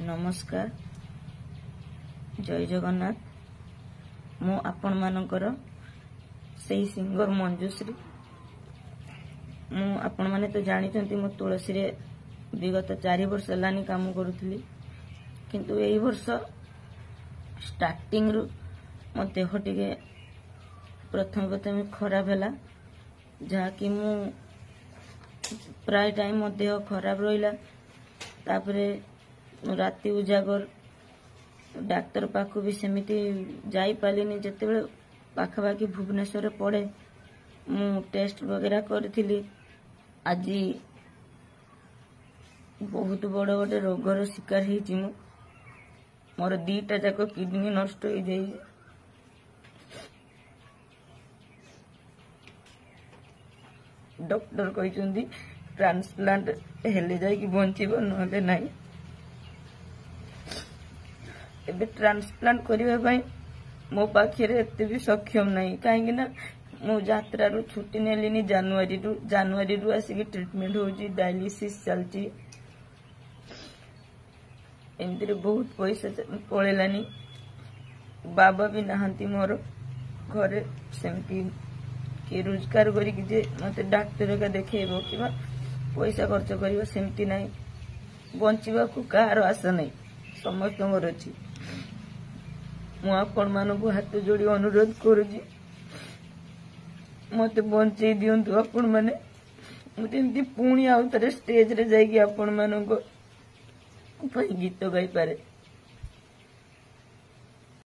नमस्कार जय जगन्नाथ मु आपण मानकर सही सिंगर मंजुश्री मु आपण माने तो जानी मु तुलसी रे विगत 4 वर्ष लानी काम करूथली किंतु एई वर्ष स्टार्टिंग रु मो देह टिके प्रथम खराब हैला जहा कि मु प्राय टाइम मो देह खराब रहिला तापरे राति उजागर डाक्तर पाखु भी सेमिति जाई पालिनी जते बेले पाखापाखि भुवनेश्वर पड़े मु टेस्ट वगैरह करथिली आज बहुत बड़ गोटे रोगर शिकार होइछि मु मोर 2टा जाक किडनी नष्ट हो जाई डॉक्टर कहइछन्ती ट्रांसप्लांट हेले जाई कि बंचिबो नले नाही एबे ट्रांसप्लांट करिबा पई मो पाखे एते भी सक्षम नहीं कहीं मो यात्रा रु छुट्टी नेलिनी जनवरी रु आसिक ट्रीटमेंट होची डायलिसिस चलची एमती बहुत पैसा पड़ेलानी बाबा भी नहांती मोर घरे सेमती कि रोजगार करी जे मते डाक्टर का देखेबो कि पैसा खर्च करियो सेमती नहीं बंचिबा को कार आशा नहीं समस्त मोर अछि मु आपण मानकु हाथ जोड़ी अनुरोध करूजी मते बंचै दियंतु आपण माने मते एमती पुणी आउ तरे स्टेज रे जाई कि आपण मानको गीत गाई पारे।